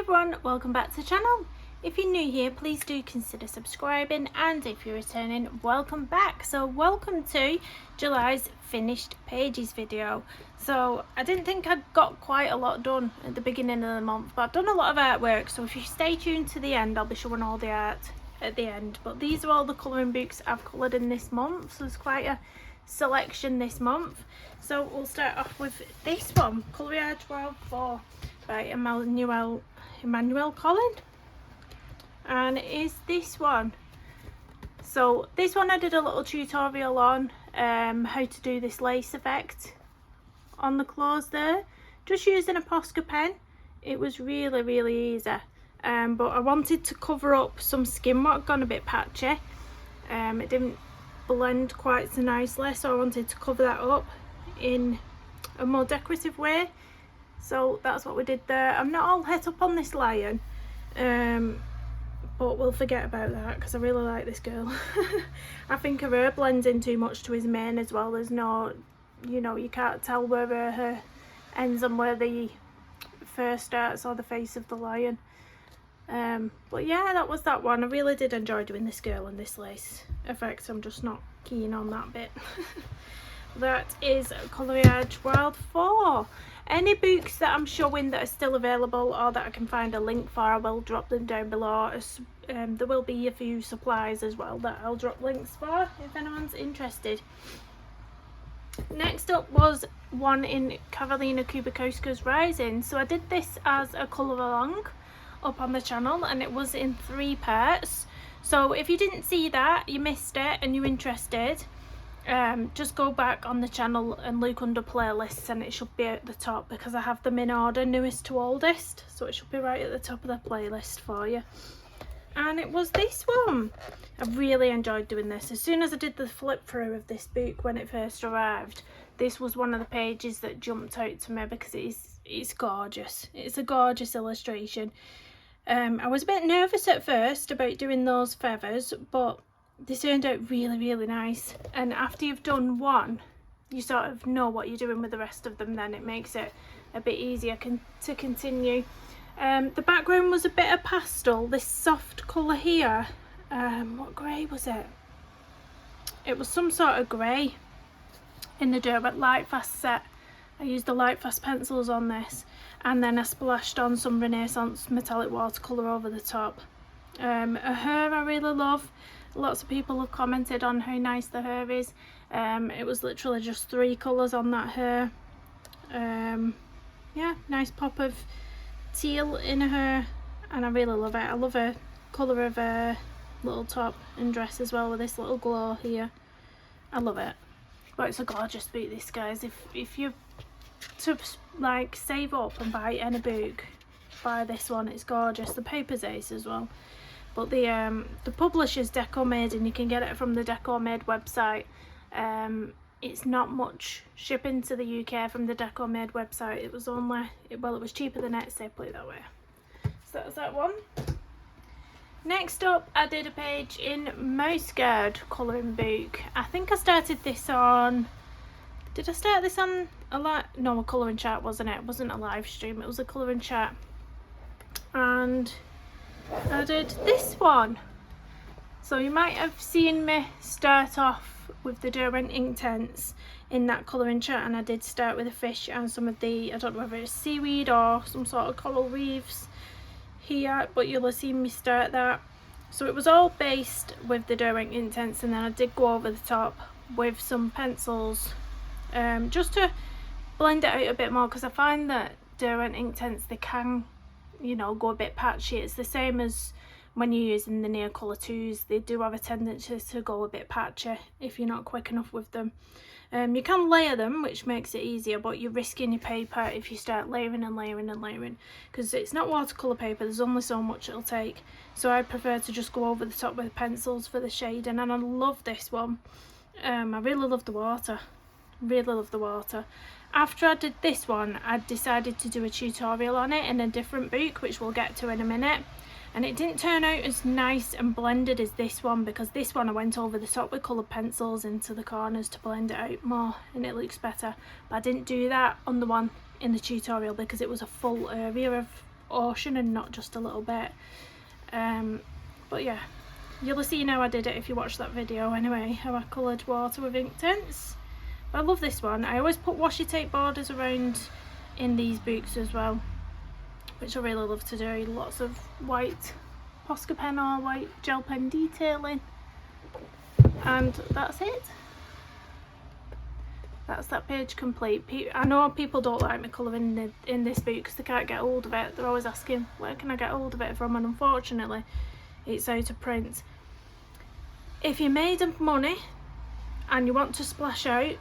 everyone, welcome back to the channel. If you're new here, please do consider subscribing, and if you're returning, welcome back. So welcome to July's finished pages video. So I didn't think I'd got quite a lot done at the beginning of the month, but I've done a lot of artwork, so if you stay tuned to the end, I'll be showing all the art at the end. But these are all the colouring books I've coloured in this month, so there's quite a selection this month. So we'll start off with this one, Coloriage World 4 by Emmanuel Collin, and it is this one. So this one I did a little tutorial on how to do this lace effect on the clothes there, just using a Posca pen. It was really easy, but I wanted to cover up some skin what had gone a bit patchy. It didn't blend quite so nicely, so I wanted to cover that up in a more decorative way. So that's what we did there. I'm not all het up on this lion, but we'll forget about that because I really like this girl. I think her hair blends in too much to his mane as well. There's no, you can't tell where her hair ends and where the fur starts, or the face of the lion. But yeah, that was that one. I really did enjoy doing this girl and this lace effect. I'm just not keen on that bit. That is Coloriage World 4. Any books that I'm showing that are still available or that I can find a link for, I will drop them down below. There will be a few supplies as well that I'll drop links for if anyone's interested. Next up was one in Karolina Kubikowska's Rising. So I did this as a colour along up on the channel, and it was in 3 parts. So if you didn't see that, you missed it and you're interested, just go back on the channel and look under playlists, and it should be at the top because I have them in order, newest to oldest, so it should be right at the top of the playlist for you. And it was this one. I really enjoyed doing this. As soon as I did the flip through of this book when it first arrived, this was one of the pages that jumped out to me because it's gorgeous. It's a gorgeous illustration. I was a bit nervous at first about doing those feathers, but they turned out really nice, and after you've done one, you sort of know what you're doing with the rest of them. Then it makes it a bit easier to continue. The background was a bit of pastel, this soft colour here. What grey was it? It was some sort of grey in the Derwent Lightfast set. I used the Lightfast pencils on this, and then I splashed on some Renaissance metallic watercolour over the top. Her hair I really love. Lots of people have commented on how nice the hair is. It was literally just 3 colours on that hair. Yeah, nice pop of teal in her hair, and I really love it. I love her colour of her little top and dress as well, with this little glow here. I love it. But it's a gorgeous book, this, guys. If you to like save up and buy any book, buy this one. It's gorgeous. The paper's ace as well. But the publisher's Deco Made, and you can get it from the Deco Made website. It's not much shipping to the UK from the Deco Made website. It was only, well, it was cheaper than Etsy, put it that way. So that was that one. Next up, I did a page in Mouse Guard colouring book. I think I started this on, did I start this on a colouring chat, wasn't it? It wasn't a live stream, it was a colouring chat. And I did this one. So you might have seen me start off with the Derwent Inktense in that colouring chat, and I did start with a fish and some of the, I don't know whether it's seaweed or some sort of coral reefs here, but you'll have seen me start that. So it was all based with the Derwent Inktense, and then I did go over the top with some pencils, just to blend it out a bit more, because I find that Derwent Inktense, they can, go a bit patchy. It's the same as when you're using the Neocolor 2s. They do have a tendency to go a bit patchy if you're not quick enough with them. You can layer them, which makes it easier, but you're risking your paper if you start layering and layering, because it's not watercolour paper. There's only so much it'll take, so I prefer to just go over the top with pencils for the shading. And I love this one. I really love the water. After I did this one, I decided to do a tutorial on it in a different book, which we'll get to in a minute. And it didn't turn out as nice and blended as this one, because this one I went over the top with coloured pencils into the corners to blend it out more, and it looks better. But I didn't do that on the one in the tutorial because it was a full area of ocean and not just a little bit. But yeah, you'll have seen how I did it if you watched that video anyway, how I coloured water with Inktense. But I love this one. I always put washi tape borders around in these books as well, which I really love to do. Lots of white Posca pen or white gel pen detailing, and that's it. That's that page complete. I know people don't like me colouring in this book because they can't get hold of it. They're always asking where can I get hold of it from, and unfortunately it's out of print. If you're made of money and you want to splash out,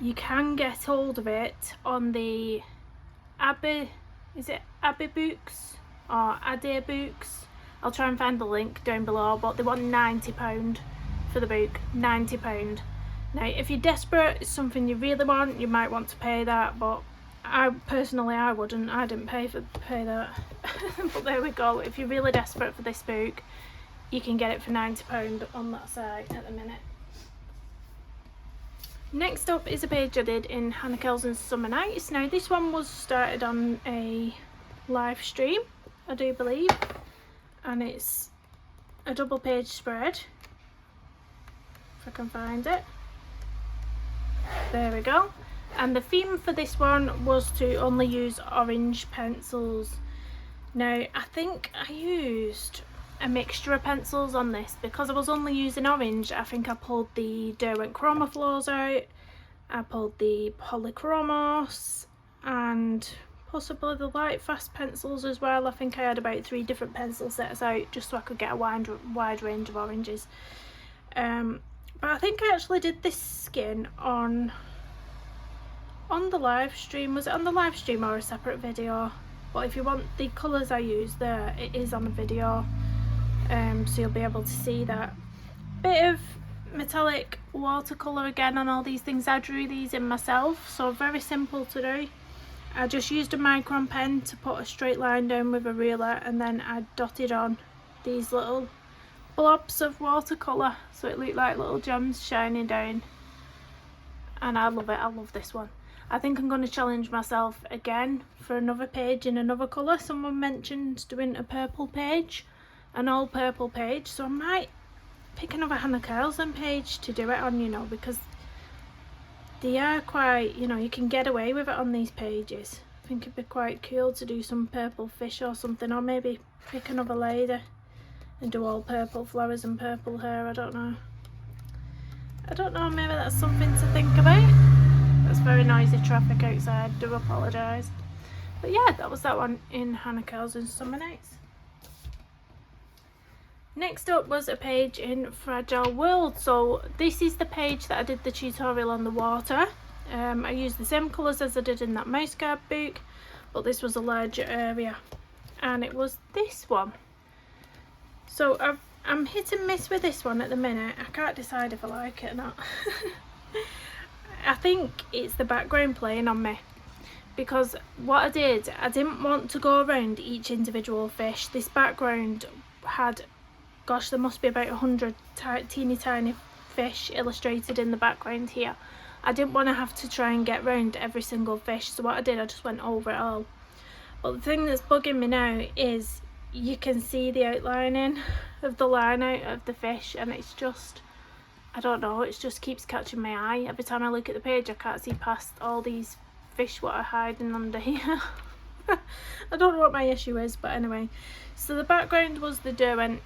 you can get hold of it on the Abbey Books or Adair Books. I'll try and find the link down below, but they want £90 for the book, £90. Now if you're desperate, it's something you really want, you might want to pay that, but I wouldn't. I didn't pay that. But there we go. If you're really desperate for this book, you can get it for £90 on that site at the minute. Next up is a page I did in Hannah Kelson's Summer Nights. Now this one was started on a live stream, I do believe, and it's a double page spread, if I can find it. There we go. And the theme for this one was to only use orange pencils. Now I think I used a mixture of pencils on this because I was only using orange. I think I pulled the Derwent Chroma Flows out, I pulled the Polychromos, and possibly the Light Fast pencils as well. I think I had about 3 different pencil sets out just so I could get a wide range of oranges. But I think I actually did this skin on the live stream. Was it on the live stream or a separate video? But if you want the colours I use there, it is on a video. So you'll be able to see that. Bit of metallic watercolour again on all these things. I drew these in myself, so very simple to do. I just used a micron pen to put a straight line down with a ruler, and then I dotted on these little blobs of watercolour so it looked like little gems shining down, and I love it. I love this one. I think I'm going to challenge myself again for another page in another colour. Someone mentioned doing a purple page, an all purple page, so I might pick another Hannah Kelson page to do it on, you know, because they are quite, you know, you can get away with it on these pages. I think it'd be quite cool to do some purple fish or something, or maybe pick another lady and do all purple flowers and purple hair. I don't know, maybe that's something to think about. That's very noisy traffic outside, do apologise. But yeah, that was that one in Hannah Kelson's Summer Nights. Next up was a page in Fragile World. So this is the page that I did the tutorial on the water. I used the same colours as I did in that mouse guard book, but this was a larger area, and it was this one. So I'm hit and miss with this one at the minute. I can't decide if I like it or not. I think it's the background playing on me, because what I didn't want to go around each individual fish. This background had, gosh, there must be about 100 teeny tiny fish illustrated in the background here. I didn't want to have to try and get round every single fish, so what I did, I just went over it all. But the thing that's bugging me now is you can see the outlining of the line out of the fish, and it's just, I don't know, it just keeps catching my eye. Every time I look at the page, I can't see past all these fish what are hiding under here. I don't know what my issue is, but anyway. So the background was the Derwent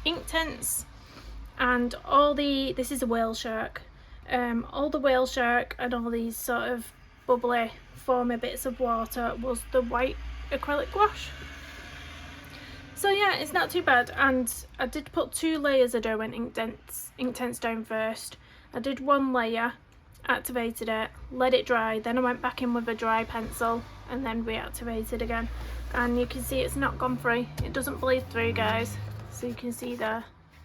Inktense, and all the, this is a whale shark, all the whale shark and all these sort of bubbly foamy bits of water was the white acrylic gouache. So yeah, it's not too bad, and I did put 2 layers of Derwent Inktense down first. I did 1 layer, activated it, let it dry, then I went back in with a dry pencil and then reactivated again, and you can see it's not gone through. It doesn't bleed through, guys, so you can see there,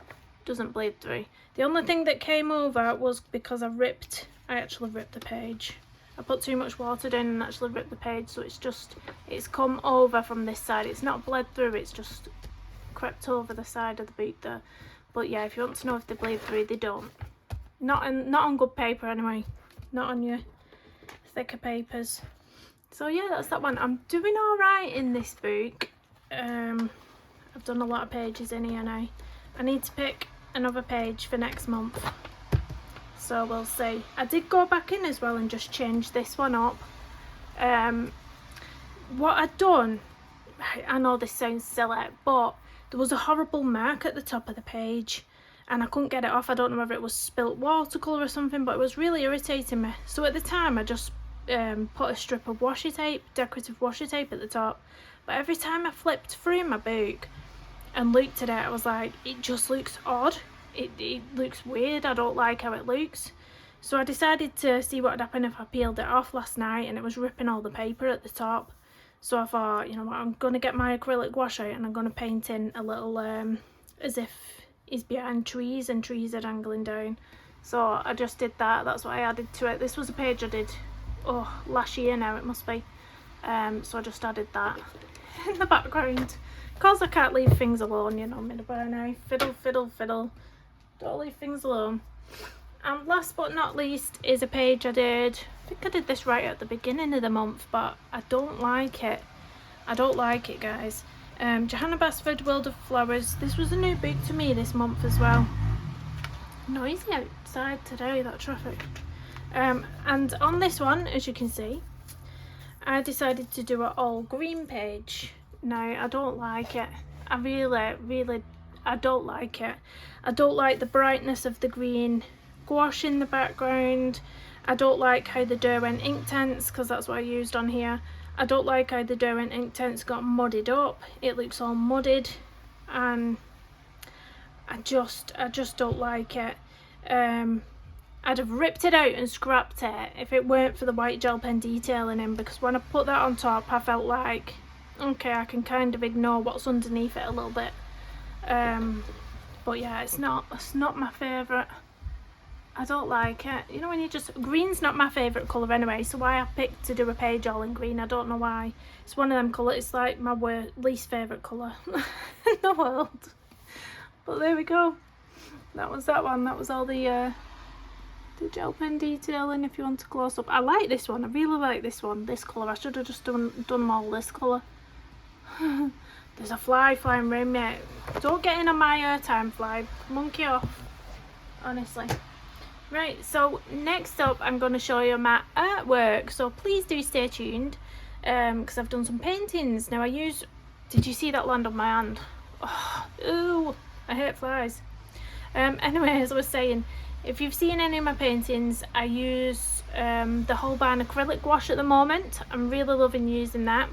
it doesn't bleed through. The only thing that came over was because I actually ripped the page. I put too much water down and actually ripped the page, so it's come over from this side. It's not bled through, it's just crept over the side of the book there. But yeah, if you want to know if they bleed through, they don't. Not on good paper anyway, not on your thicker papers. So yeah, that's that one. I'm doing alright in this book. I've done a lot of pages in here now. I need to pick another page for next month, so we'll see. I did go back in as well and just change this one up. What I'd done, I know this sounds silly, but there was a horrible mark at the top of the page and I couldn't get it off. I don't know whether it was spilt watercolour or something, but it was really irritating me. So at the time I just put a strip of washi tape, decorative washi tape at the top, but every time I flipped through my book and looked at it, I was like, it just looks odd, it looks weird, I don't like how it looks. So I decided to see what would happen if I peeled it off last night, and it was ripping all the paper at the top. So I thought, you know what, I'm going to get my acrylic wash out and I'm going to paint in a little as if he's behind trees and trees are dangling down. So I just did that. That's what I added to it. This was a page I did last year now, it must be. So I just added that in the background because I can't leave things alone, you know. I'm in a bar now. Fiddle, fiddle, fiddle. Don't leave things alone. And last but not least is a page I did. I think I did this right at the beginning of the month, but I don't like it. I don't like it, guys. Johanna Basford, World of Flowers. This was a new book to me this month as well. Noisy outside today, that traffic. And on this one, as you can see, I decided to do an all green page. Now, I don't like it. I really, I don't like it. I don't like the brightness of the green gouache in the background. I don't like how the Derwent Inktense, because that's what I used on here. I don't like how the Derwent Inktense got muddied up. It looks all muddied, and I just don't like it. I'd have ripped it out and scrapped it if it weren't for the white gel pen detailing in, because when I put that on top I felt like, okay, I can kind of ignore what's underneath it a little bit. But yeah, it's not my favourite. I don't like it. You know, when you just, green's not my favourite colour anyway, so why I picked to do a page all in green, I don't know why. It's one of them colours, it's like my least favourite colour in the world. But there we go. That was that one. That was all the gel pen detailing, if you want to close up. I like this one. I really like this one, this colour. I should have just done all this colour. There's a fly flying around me. Don't get in on my airtime, fly. Monkey off. Honestly. Right, so next up I'm going to show you my artwork, so please do stay tuned, because I've done some paintings. Now did you see that land on my hand? Oh, ooh, I hate flies. Anyway, as I was saying, if you've seen any of my paintings, I use the Holbein acrylic gouache at the moment. I'm really loving using that.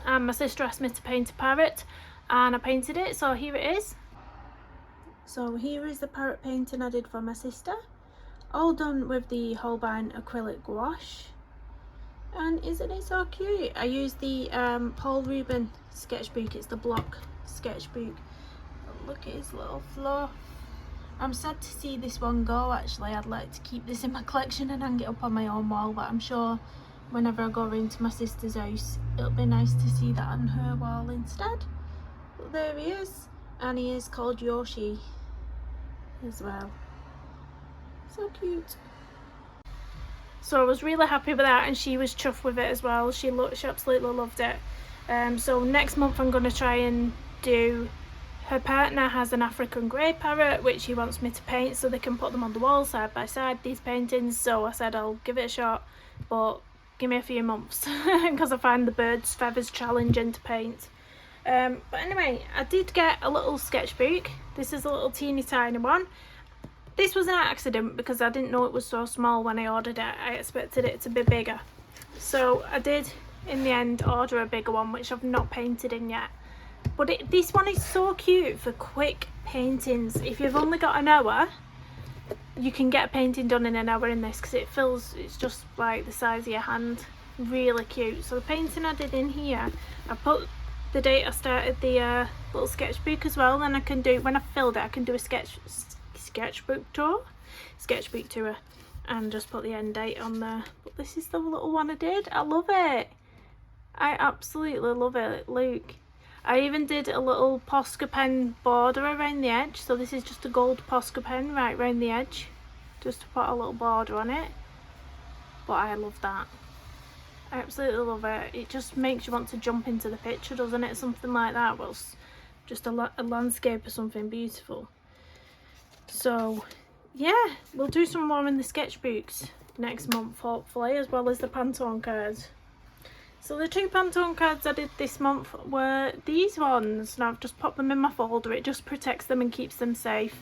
My sister asked me to paint a parrot and I painted it, so here it is. So here is the parrot painting I did for my sister. All done with the Holbein acrylic gouache. And isn't it so cute? I used the Paul Rubin sketchbook. It's the block sketchbook. Look at his little fluff. I'm sad to see this one go, actually. I'd like to keep this in my collection and hang it up on my own wall, but I'm sure whenever I go round to my sister's house it'll be nice to see that on her wall instead. But there he is, and he is called Yoshi as well. So cute. So I was really happy with that, and she was chuffed with it as well. She absolutely loved it. So next month I'm going to try and do, her partner has an African grey parrot which he wants me to paint, so they can put them on the wall side by side, these paintings. So I said I'll give it a shot, but give me a few months because I find the bird's feathers challenging to paint. But anyway, I did get a little sketchbook. This is a little teeny tiny one. This was an accident because I didn't know it was so small when I ordered it. I expected it to be bigger. So I did in the end order a bigger one, which I've not painted in yet. But this one is so cute for quick paintings. If you've only got an hour, you can get a painting done in an hour in this, because it's just like the size of your hand. Really cute. So the painting I did in here, I put the date I started the little sketchbook as well. Then I can do, when I filled it, I can do a sketchbook tour, and just put the end date on there. But this is the little one I did. I love it. I absolutely love it. Look, I even did a little Posca pen border around the edge. So this is just a gold Posca pen right around the edge, just to put a little border on it. But I love that. I absolutely love it. It just makes you want to jump into the picture, doesn't it? Something like that. Well, just a landscape or something beautiful. So yeah, we'll do some more in the sketchbooks next month, hopefully, as well as the Pantone cards. So the 2 Pantone cards I did this month were these ones, and I've just popped them in my folder. It just protects them and keeps them safe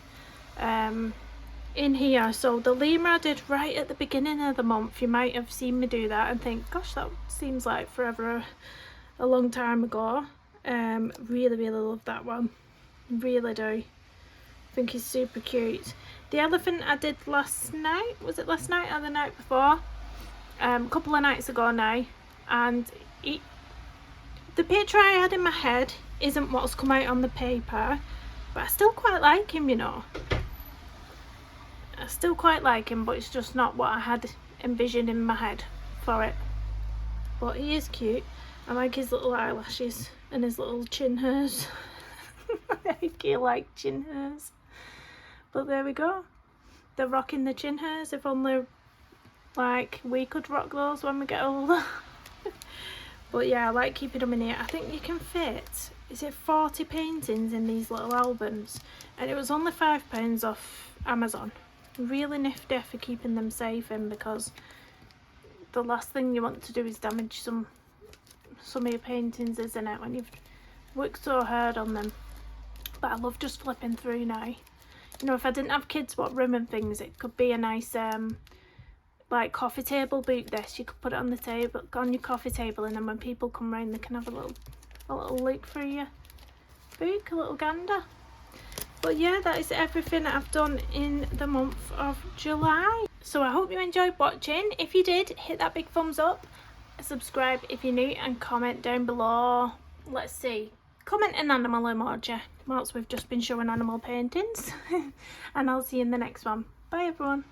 in here. So the lemur I did right at the beginning of the month. You might have seen me do that and think, gosh, that seems like forever, a long time ago. Really love that one, really do. I think he's super cute. The elephant I did last night, was it last night or the night before? A couple of nights ago now, and the picture I had in my head isn't what's come out on the paper, but I still quite like him, you know. I still quite like him, but it's just not what I had envisioned in my head for it. But he is cute. I like his little eyelashes and his little chin hairs. I think he like chin hairs. But there we go. They're rocking the chin hairs. If only like we could rock those when we get older. But yeah, I like keeping them in here. I think you can fit, is it 40 paintings in these little albums? And it was only £5 off Amazon. Really nifty for keeping them safe in, because the last thing you want to do is damage some of your paintings, isn't it, when you've worked so hard on them. But I love just flipping through now. You know, if I didn't have kids what room and things, it could be a nice like coffee table book. This you could put it on the table, on your coffee table, and then when people come round they can have a little look through your book, a little gander. But yeah, that is everything I've done in the month of July. So I hope you enjoyed watching. If you did, hit that big thumbs up, subscribe if you're new, and comment down below. Let's see, comment an animal emoji whilst we've just been showing animal paintings. And I'll see you in the next one. Bye everyone.